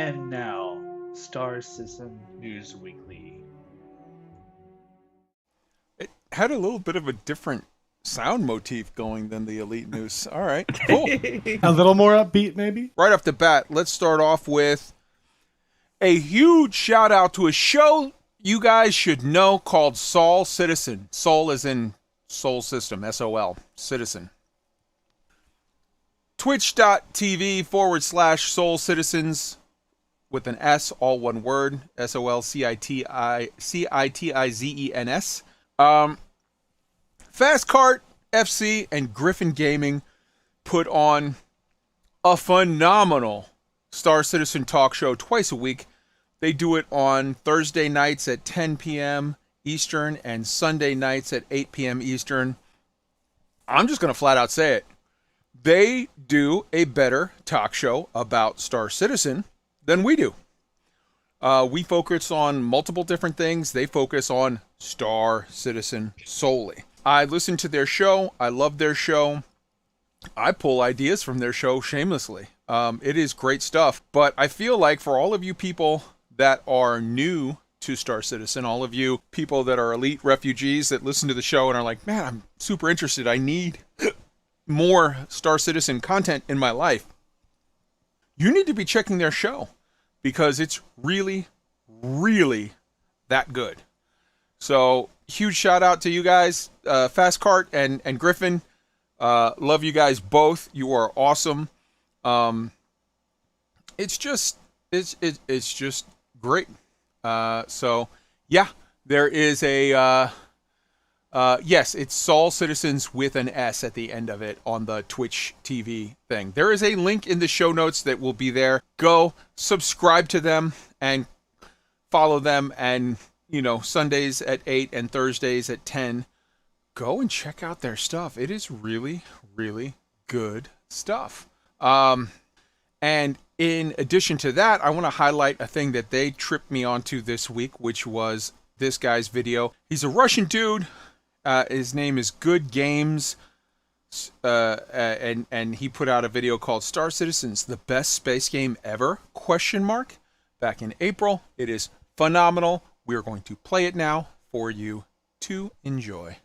And now, Star Citizen News Weekly. It had a little bit of a different sound motif going than the Elite News. All right, cool. A little more upbeat, maybe? Right off the bat, let's start off with a huge shout out to a show you guys should know called Sol Citizen. Sol as in Sol System, S-O-L, Citizen. Twitch.tv/Sol Citizens with an S, all one word, SOLCITIZENS. FASTCART, FC, and GRIFFIN Gaming put on a phenomenal Star Citizen talk show twice a week. They do it on Thursday nights at 10 p.m. Eastern and Sunday nights at 8 p.m. Eastern. I'm just going to flat out say it. They do a better talk show about Star Citizen than we do. We focus on multiple different things. They focus on Star Citizen solely. I listen to their show. I love their show. I pull ideas from their show shamelessly. It is great stuff. But I feel like for all of you people that are new to Star Citizen, all of you people that are elite refugees that listen to the show and are like, man, I'm super interested. I need more Star Citizen content in my life. You need to be checking their show because it's really, really that good. So huge shout out to you guys, FASTCART and GRIFFIN. Love you guys both. You are awesome. It's just great. So yeah, there is a yes, it's Sol Citizens with an S at the end of it on the Twitch TV thing. There is a link in the show notes that will be there. Go subscribe to them and follow them, and you know, Sundays at 8 and Thursdays at 10. Go and check out their stuff. It is really, really good stuff. And in addition to that, I want to highlight a thing that they tripped me onto this week, which was this guy's video. He's a Russian dude. His name is Good Games. And he put out a video called Star Citizens, the best space game ever? ? Back in April. It is phenomenal. We are going to play it now for you to enjoy.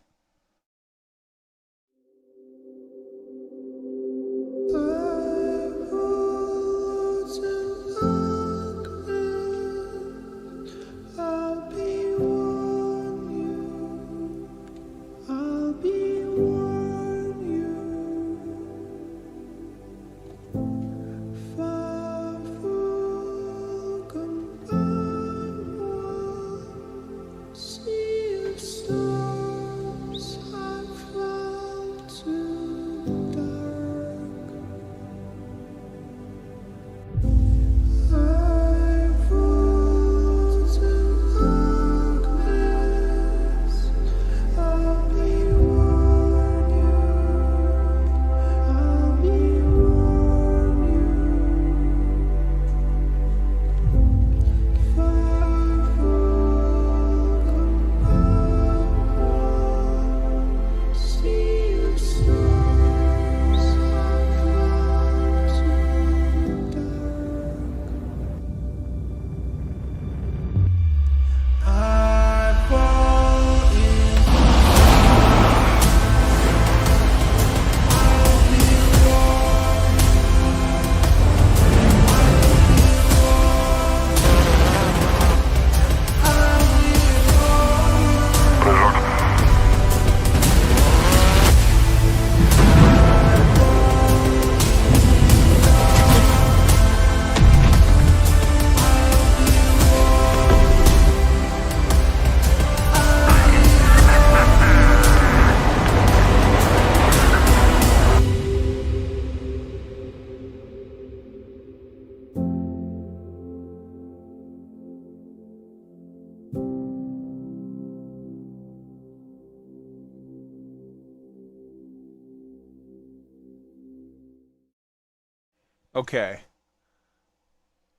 Okay.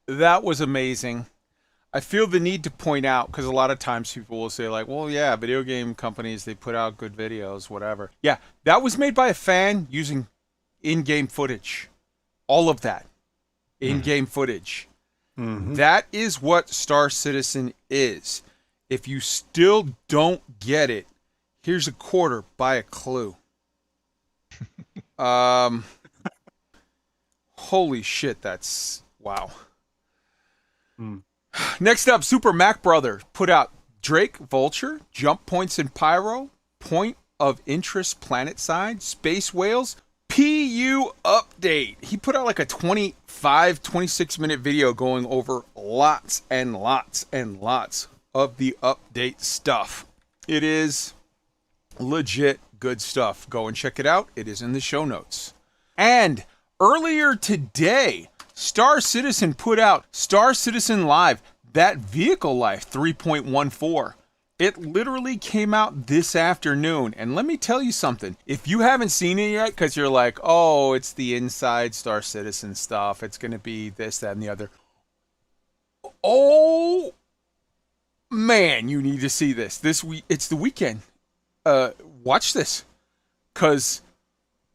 That was amazing. I feel the need to point out, because a lot of times people will say like, well, yeah, video game companies, they put out good videos, whatever. Yeah, that was made by a fan using in-game footage. All of that. In-game footage. That is what Star Citizen is. If you still don't get it, here's a quarter, buy a clue. Holy shit, that's wow. Next up, Super Mac Brother put out Drake, Vulture, Jump Points in Pyro, Point of Interest Planet Side, Space Whales, PU Update. He put out like a 26 minute video going over lots and lots and lots of the update stuff. It is legit good stuff. Go and check it out. It is in the show notes. And earlier today, Star Citizen put out Star Citizen Live, That Vehicle Life 3.14. It literally came out this afternoon. And let me tell you something. If you haven't seen it yet, because you're like, oh, it's the inside Star Citizen stuff. It's going to be this, that, and the other. Oh, man, you need to see this. This week, it's the weekend. Watch this. Because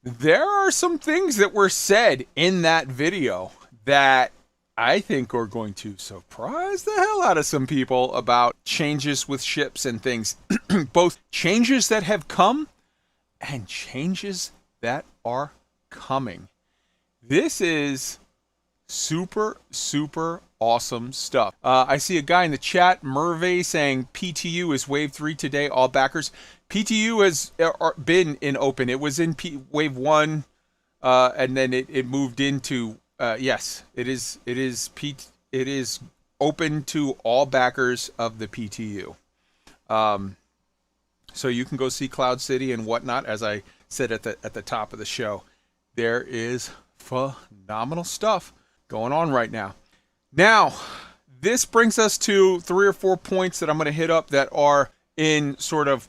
there are some things that were said in that video that I think are going to surprise the hell out of some people about changes with ships and things. Both changes that have come and changes that are coming. This is super, super awesome stuff. I see a guy in the chat, Merve, saying PTU is Wave 3 today, all backers. PTU has been in open. It was in Wave 1, and then it moved into... yes, it is open to all backers of the PTU. So you can go see Cloud City and whatnot. As I said at the top of the show, there is phenomenal stuff going on right now. Now, this brings us to 3 or 4 points that I'm going to hit up that are in sort of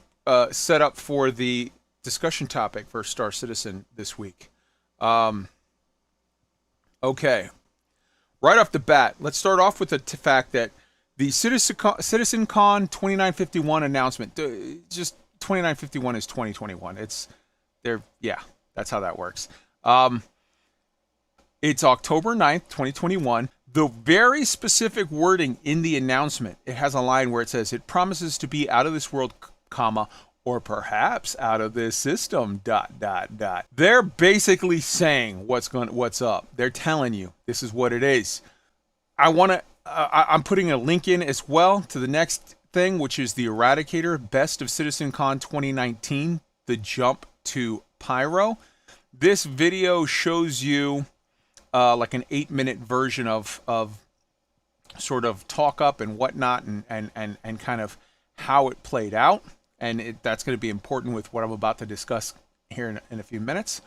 set up for the discussion topic for Star Citizen this week. Okay, right off the bat, let's start off with the fact that the CitizenCon 2951 announcement, just 2951 is 2021. It's there, yeah, that's how that works. It's October 9th, 2021. The very specific wording in the announcement, it has a line where it says, it promises to be out of this world, comma, or perhaps out of this system, ... They're basically saying what's up. They're telling you this is what it is. I'm putting a link in as well to the next thing, which is the Eradicator Best of CitizenCon 2019, the jump to Pyro. This video shows you like an 8-minute version of sort of talk up and whatnot and kind of how it played out. And that's going to be important with what I'm about to discuss here in a few minutes.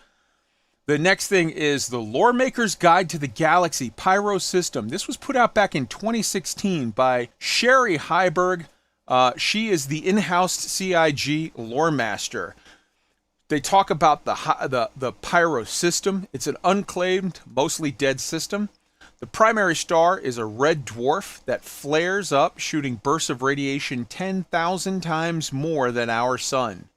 The next thing is the Loremaker's Guide to the Galaxy Pyro System. This was put out back in 2016 by Sherry Heiberg. She is the in-house CIG lore master. They talk about the Pyro system. It's an unclaimed, mostly dead system. The primary star is a red dwarf that flares up, shooting bursts of radiation 10,000 times more than our sun.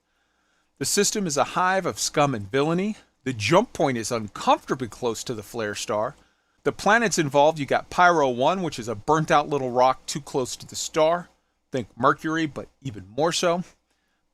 The system is a hive of scum and villainy. The jump point is uncomfortably close to the flare star. The planets involved, you got Pyro 1, which is a burnt-out little rock too close to the star. Think Mercury, but even more so.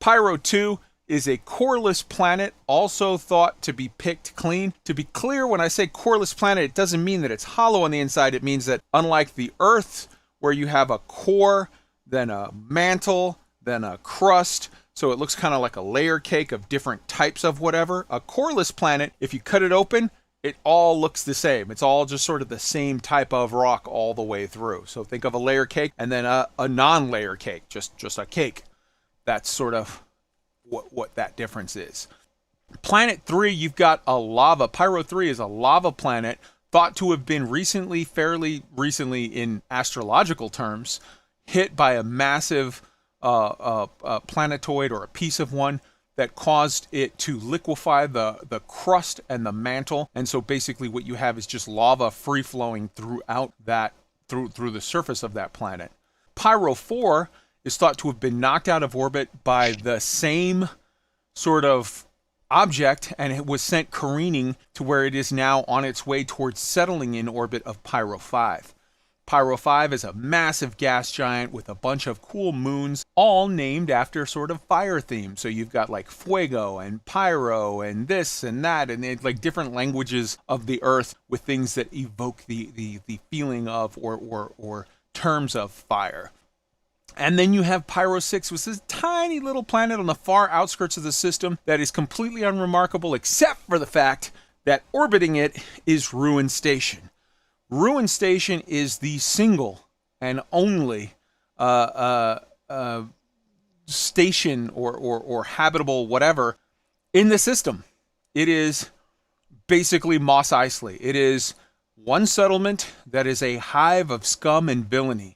Pyro 2 is a coreless planet, also thought to be picked clean. To be clear, when I say coreless planet, it doesn't mean that it's hollow on the inside. It means that unlike the Earth, where you have a core, then a mantle, then a crust, so it looks kind of like a layer cake of different types of whatever. A coreless planet, if you cut it open, it all looks the same. It's all just sort of the same type of rock all the way through. So think of a layer cake and then a non-layer cake, just a cake. That's sort of what that difference is. Planet 3, you've got a lava. Pyro 3 is a lava planet thought to have been fairly recently in astrological terms, hit by a massive planetoid or a piece of one that caused it to liquefy the crust and the mantle. And so basically what you have is just lava free-flowing throughout that, through the surface of that planet. Pyro 4 is thought to have been knocked out of orbit by the same sort of object, and it was sent careening to where it is now on its way towards settling in orbit of Pyro 5. Pyro 5 is a massive gas giant with a bunch of cool moons, all named after sort of fire themes. So you've got like Fuego and Pyro and this and that, and it's like different languages of the earth with things that evoke the feeling of or terms of fire. And then you have Pyro 6, which is a tiny little planet on the far outskirts of the system that is completely unremarkable, except for the fact that orbiting it is Ruin Station. Ruin Station is the single and only station or habitable whatever in the system. It is basically Mos Eisley. It is one settlement that is a hive of scum and villainy.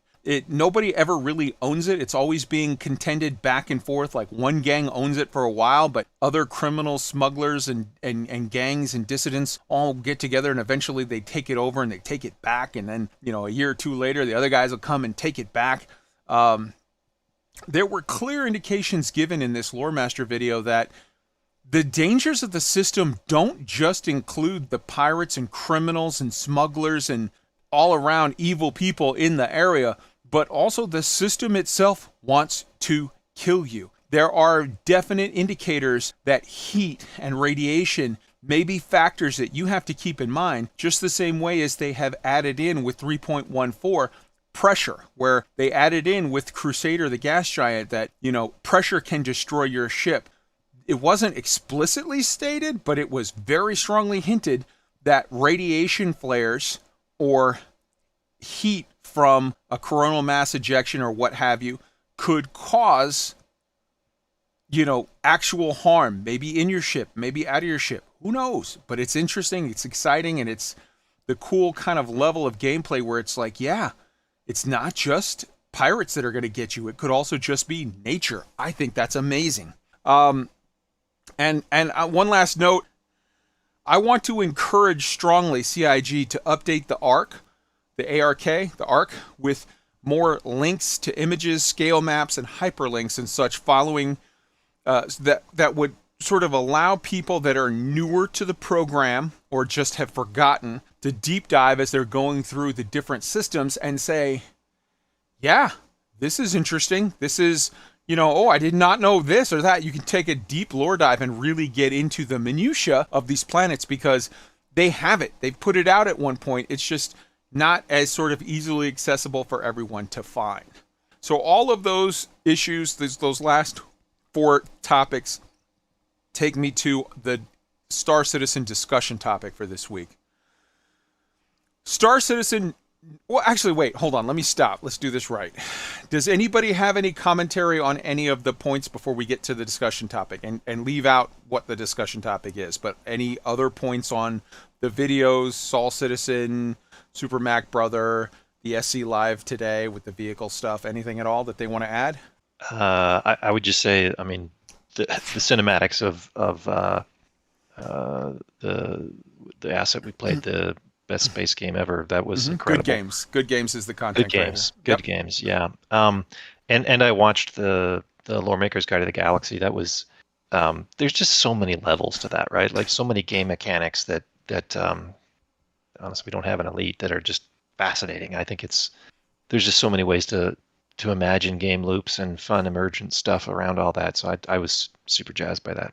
Nobody ever really owns it. It's always being contended back and forth. Like one gang owns it for a while, but other criminal smugglers and gangs and dissidents all get together and eventually they take it over and they take it back. And then, a year or two later, the other guys will come and take it back. There were clear indications given in this Lore Master video that the dangers of the system don't just include the pirates and criminals and smugglers and all around evil people in the area, but also the system itself wants to kill you. There are definite indicators that heat and radiation may be factors that you have to keep in mind, just the same way as they have added in with 3.14 pressure, where they added in with Crusader the gas giant that, pressure can destroy your ship. It wasn't explicitly stated, but it was very strongly hinted that radiation flares or heat from a coronal mass ejection or what have you could cause, actual harm, maybe in your ship, maybe out of your ship. Who knows? But it's interesting, it's exciting, and it's the cool kind of level of gameplay where it's like, yeah, it's not just pirates that are going to get you. It could also just be nature. I think that's amazing. And one last note, I want to encourage strongly CIG to update the ARC, the ARC, with more links to images, scale maps, and hyperlinks and such following that would sort of allow people that are newer to the program or just have forgotten to deep dive as they're going through the different systems and say, yeah, this is interesting. This is, I did not know this or that. You can take a deep lore dive and really get into the minutia of these planets because they have it. They've put it out at one point. It's just not as sort of easily accessible for everyone to find. So all of those issues, those last 4 topics, take me to the Star Citizen discussion topic for this week. Star Citizen... Well, actually, wait, hold on. Let me stop. Let's do this right. Does anybody have any commentary on any of the points before we get to the discussion topic? And leave out what the discussion topic is, but any other points on the videos, Sol Citizen, Super Mac Brother, the SC Live today with the vehicle stuff, anything at all that they want to add? I would just say, the cinematics of the asset we played, the best space game ever, that was incredible. Good games is the content. Good games, yeah. And I watched the Loremaker's Guide to the Galaxy. That was there's just so many levels to that, right? Like so many game mechanics that honestly we don't have an Elite that are just fascinating. I think there's just so many ways to imagine game loops and fun emergent stuff around all that. So I was super jazzed by that.